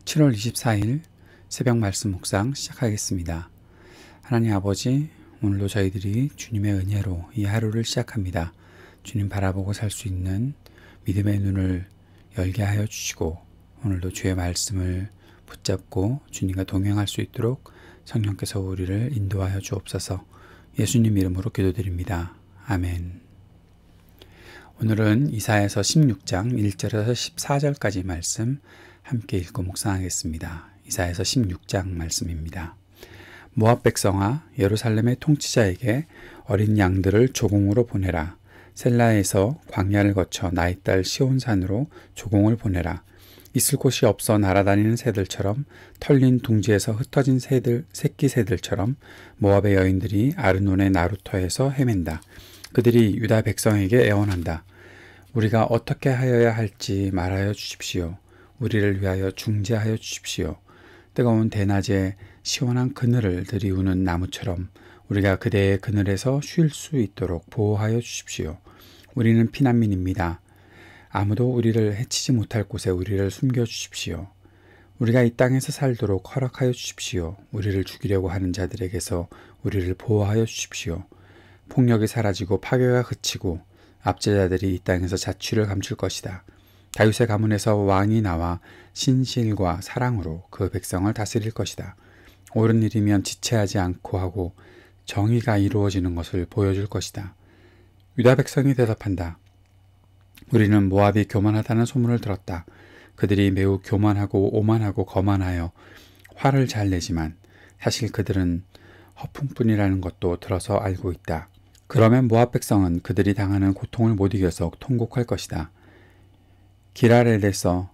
7월 24일 새벽 말씀 묵상 시작하겠습니다. 하나님 아버지, 오늘도 저희들이 주님의 은혜로 이 하루를 시작합니다. 주님 바라보고 살 수 있는 믿음의 눈을 열게 하여 주시고, 오늘도 주의 말씀을 붙잡고 주님과 동행할 수 있도록 성령께서 우리를 인도하여 주옵소서. 예수님 이름으로 기도드립니다. 아멘. 오늘은 이사야서 16장 1절에서 14절까지 말씀 함께 읽고 묵상하겠습니다. 이사야서 16장 말씀입니다. 모압 백성아, 예루살렘의 통치자에게 어린 양들을 조공으로 보내라. 셀라에서 광야를 거쳐 나의 딸 시온산으로 조공을 보내라. 있을 곳이 없어 날아다니는 새들처럼, 털린 둥지에서 흩어진 새끼 새들처럼 모압의 여인들이 아르논의 나루터에서 헤맨다. 그들이 유다 백성에게 애원한다. 우리가 어떻게 하여야 할지 말하여 주십시오. 우리를 위하여 중재하여 주십시오. 뜨거운 대낮에 시원한 그늘을 들이우는 나무처럼 우리가 그대의 그늘에서 쉴 수 있도록 보호하여 주십시오. 우리는 피난민입니다. 아무도 우리를 해치지 못할 곳에 우리를 숨겨 주십시오. 우리가 이 땅에서 살도록 허락하여 주십시오. 우리를 죽이려고 하는 자들에게서 우리를 보호하여 주십시오. 폭력이 사라지고 파괴가 그치고 압제자들이 이 땅에서 자취를 감출 것이다. 다윗의 가문에서 왕이 나와 신실과 사랑으로 그 백성을 다스릴 것이다. 옳은 일이면 지체하지 않고 하고 정의가 이루어지는 것을 보여줄 것이다. 유다 백성이 대답한다. 우리는 모압이 교만하다는 소문을 들었다. 그들이 매우 교만하고 오만하고 거만하여 화를 잘 내지만 사실 그들은 허풍뿐이라는 것도 들어서 알고 있다. 그러면 모압 백성은 그들이 당하는 고통을 못 이겨서 통곡할 것이다. 기랄에서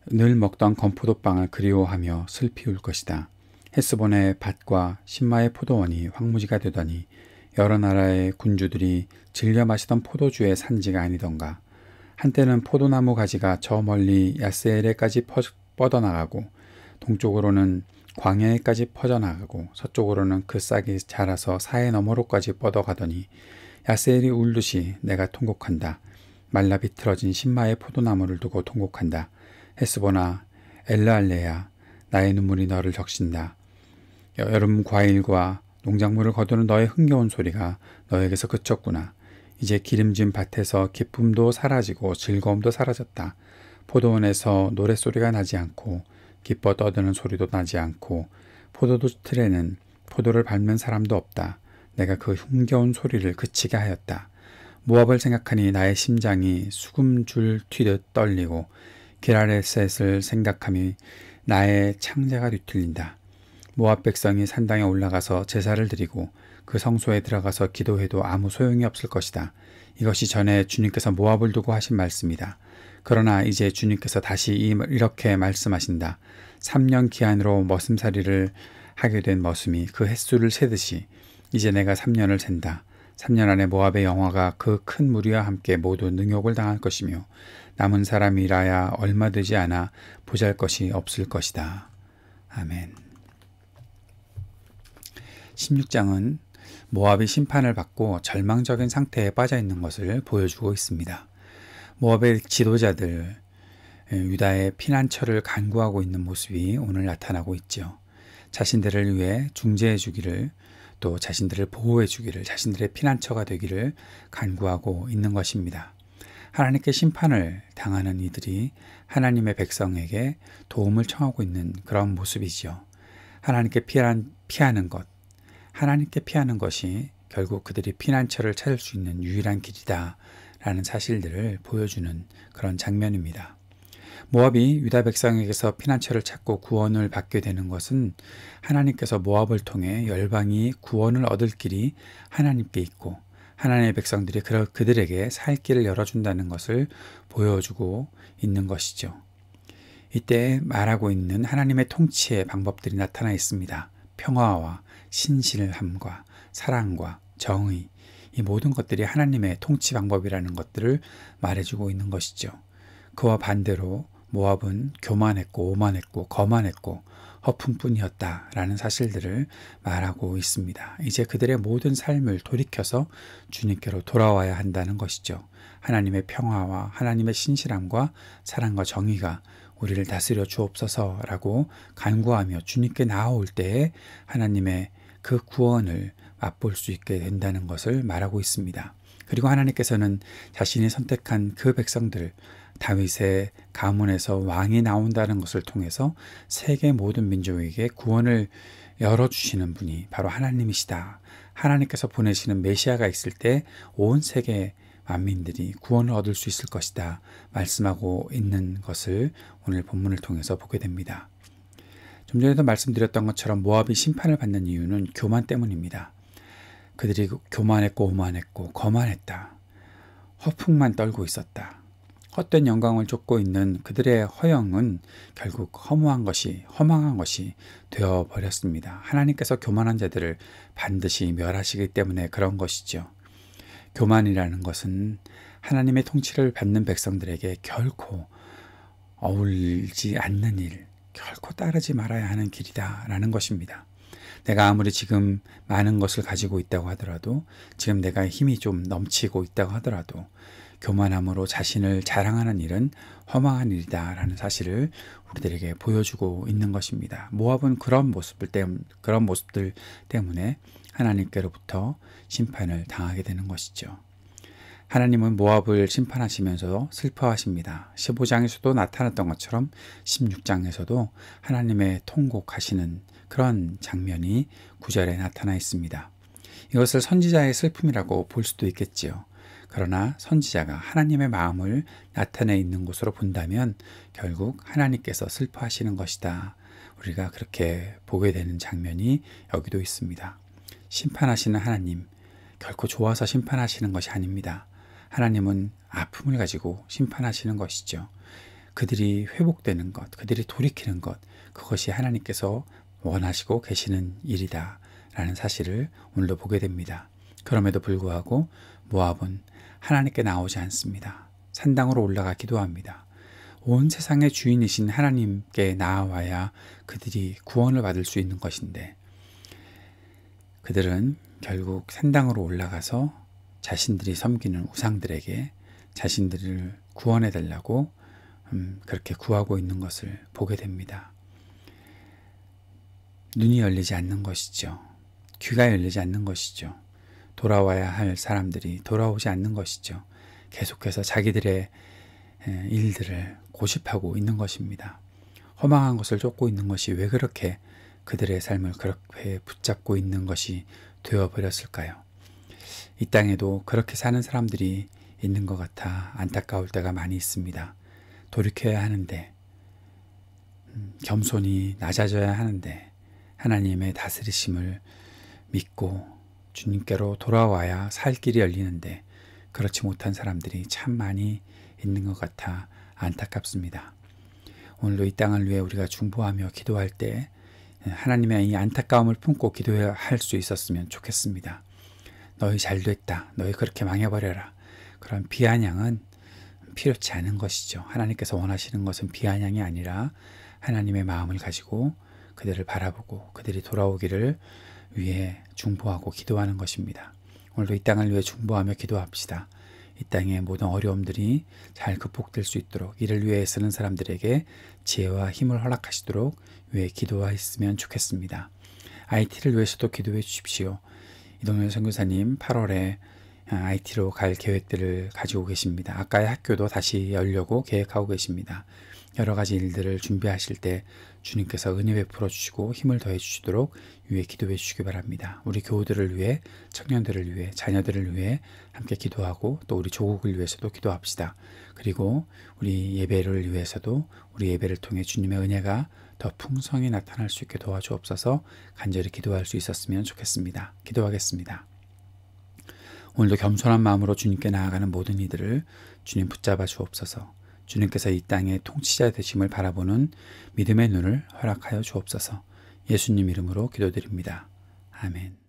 늘 먹던 건포도빵을 그리워하며 슬피 울 것이다. 헤스본의 밭과 신마의 포도원이 황무지가 되더니 여러 나라의 군주들이 즐겨 마시던 포도주의 산지가 아니던가. 한때는 포도나무 가지가 저 멀리 야스에레까지 뻗어나가고 동쪽으로는 광야에까지 퍼져나가고 서쪽으로는 그 싹이 자라서 사해 너머로까지 뻗어가더니 야스엘이 울듯이 내가 통곡한다. 말라 비틀어진 신마의 포도나무를 두고 통곡한다. 헤스보나 엘르알레야, 나의 눈물이 너를 적신다. 여름 과일과 농작물을 거두는 너의 흥겨운 소리가 너에게서 그쳤구나. 이제 기름진 밭에서 기쁨도 사라지고 즐거움도 사라졌다. 포도원에서 노랫소리가 나지 않고 기뻐 떠드는 소리도 나지 않고 포도주 틀에는 포도를 밟는 사람도 없다. 내가 그 흥겨운 소리를 그치게 하였다. 모압을 생각하니 나의 심장이 수금줄 튀듯 떨리고 기라레셋을 생각하니 나의 창자가 뒤틀린다. 모압 백성이 산당에 올라가서 제사를 드리고 그 성소에 들어가서 기도해도 아무 소용이 없을 것이다. 이것이 전에 주님께서 모압을 두고 하신 말씀이다. 그러나 이제 주님께서 다시 이렇게 말씀하신다. 3년 기한으로 머슴살이를 하게 된 머슴이 그 횟수를 세듯이 이제 내가 3년을 샌다. 3년 안에 모압의 영화가 그 큰 무리와 함께 모두 능욕을 당할 것이며 남은 사람이라야 얼마 되지 않아 보잘것이 없을 것이다. 아멘. 16장은 모압이 심판을 받고 절망적인 상태에 빠져 있는 것을 보여주고 있습니다. 모압의 지도자들, 유다의 피난처를 간구하고 있는 모습이 오늘 나타나고 있죠. 자신들을 위해 중재해 주기를, 또 자신들을 보호해 주기를, 자신들의 피난처가 되기를 간구하고 있는 것입니다. 하나님께 심판을 당하는 이들이 하나님의 백성에게 도움을 청하고 있는 그런 모습이죠. 하나님께 피하는 것, 하나님께 피하는 것이 결국 그들이 피난처를 찾을 수 있는 유일한 길이다 라는 사실들을 보여주는 그런 장면입니다. 모압이 유다 백성에게서 피난처를 찾고 구원을 받게 되는 것은 하나님께서 모압을 통해 열방이 구원을 얻을 길이 하나님께 있고 하나님의 백성들이 그들에게 살 길을 열어준다는 것을 보여주고 있는 것이죠. 이때 말하고 있는 하나님의 통치의 방법들이 나타나 있습니다. 평화와 신실함과 사랑과 정의, 이 모든 것들이 하나님의 통치 방법이라는 것들을 말해주고 있는 것이죠. 그와 반대로 모압은 교만했고 오만했고 거만했고 허풍뿐이었다라는 사실들을 말하고 있습니다. 이제 그들의 모든 삶을 돌이켜서 주님께로 돌아와야 한다는 것이죠. 하나님의 평화와 하나님의 신실함과 사랑과 정의가 우리를 다스려 주옵소서라고 간구하며 주님께 나아올 때에 하나님의 그 구원을 맛볼 수 있게 된다는 것을 말하고 있습니다. 그리고 하나님께서는 자신이 선택한 그 백성들, 다윗의 가문에서 왕이 나온다는 것을 통해서 세계 모든 민족에게 구원을 열어주시는 분이 바로 하나님이시다. 하나님께서 보내시는 메시아가 있을 때 온 세계 만민들이 구원을 얻을 수 있을 것이다 말씀하고 있는 것을 오늘 본문을 통해서 보게 됩니다. 좀 전에도 말씀드렸던 것처럼 모압이 심판을 받는 이유는 교만 때문입니다. 그들이 교만했고 오만했고 거만했다. 허풍만 떨고 있었다. 헛된 영광을 쫓고 있는 그들의 허영은 결국 허망한 것이 되어버렸습니다. 하나님께서 교만한 자들을 반드시 멸하시기 때문에 그런 것이죠. 교만이라는 것은 하나님의 통치를 받는 백성들에게 결코 어울리지 않는 일, 결코 따르지 말아야 하는 길이다라는 것입니다. 내가 아무리 지금 많은 것을 가지고 있다고 하더라도, 지금 내가 힘이 좀 넘치고 있다고 하더라도 교만함으로 자신을 자랑하는 일은 허망한 일이다라는 사실을 우리들에게 보여주고 있는 것입니다. 모압은 그런 모습들 때문에 하나님께로부터 심판을 당하게 되는 것이죠. 하나님은 모압을 심판하시면서 슬퍼하십니다. 15장에서도 나타났던 것처럼 16장에서도 하나님의 통곡하시는 그런 장면이 9절에 나타나 있습니다. 이것을 선지자의 슬픔이라고 볼 수도 있겠지요. 그러나 선지자가 하나님의 마음을 나타내 있는 곳으로 본다면 결국 하나님께서 슬퍼하시는 것이다. 우리가 그렇게 보게 되는 장면이 여기도 있습니다. 심판하시는 하나님, 결코 좋아서 심판하시는 것이 아닙니다. 하나님은 아픔을 가지고 심판하시는 것이죠. 그들이 회복되는 것, 그들이 돌이키는 것, 그것이 하나님께서 원하시고 계시는 일이다 라는 사실을 오늘도 보게 됩니다. 그럼에도 불구하고 모압은 하나님께 나오지 않습니다. 산당으로 올라가 기도합니다. 온 세상의 주인이신 하나님께 나아와야 그들이 구원을 받을 수 있는 것인데, 그들은 결국 산당으로 올라가서 자신들이 섬기는 우상들에게 자신들을 구원해 달라고 그렇게 구하고 있는 것을 보게 됩니다. 눈이 열리지 않는 것이죠. 귀가 열리지 않는 것이죠. 돌아와야 할 사람들이 돌아오지 않는 것이죠. 계속해서 자기들의 일들을 고집하고 있는 것입니다. 허망한 것을 쫓고 있는 것이 왜 그렇게 그들의 삶을 그렇게 붙잡고 있는 것이 되어버렸을까요? 이 땅에도 그렇게 사는 사람들이 있는 것 같아 안타까울 때가 많이 있습니다. 돌이켜야 하는데, 겸손히 낮아져야 하는데, 하나님의 다스리심을 믿고 주님께로 돌아와야 살 길이 열리는데 그렇지 못한 사람들이 참 많이 있는 것 같아 안타깝습니다. 오늘도 이 땅을 위해 우리가 중보하며 기도할 때 하나님의 이 안타까움을 품고 기도할 수 있었으면 좋겠습니다. 너희 잘됐다, 너희 그렇게 망해버려라, 그런 비아냥은 필요치 않은 것이죠. 하나님께서 원하시는 것은 비아냥이 아니라 하나님의 마음을 가지고 그들을 바라보고 그들이 돌아오기를 위해 중보하고 기도하는 것입니다. 오늘도 이 땅을 위해 중보하며 기도합시다. 이 땅의 모든 어려움들이 잘 극복될 수 있도록, 이를 위해 쓰는 사람들에게 지혜와 힘을 허락하시도록 위해 기도하였으면 좋겠습니다. IT를 위해서도 기도해 주십시오. 이동현 선교사님 8월에 IT로 갈 계획들을 가지고 계십니다. 아까의 학교도 다시 열려고 계획하고 계십니다. 여러 가지 일들을 준비하실 때 주님께서 은혜 베풀어 주시고 힘을 더해 주시도록 위해 기도해 주시기 바랍니다. 우리 교우들을 위해, 청년들을 위해, 자녀들을 위해 함께 기도하고 또 우리 조국을 위해서도 기도합시다. 그리고 우리 예배를 위해서도 우리 예배를 통해 주님의 은혜가 더 풍성히 나타날 수 있게 도와주옵소서. 간절히 기도할 수 있었으면 좋겠습니다. 기도하겠습니다. 오늘도 겸손한 마음으로 주님께 나아가는 모든 이들을 주님 붙잡아 주옵소서. 주님께서 이 땅의 통치자 되심을 바라보는 믿음의 눈을 허락하여 주옵소서. 예수님 이름으로 기도드립니다. 아멘.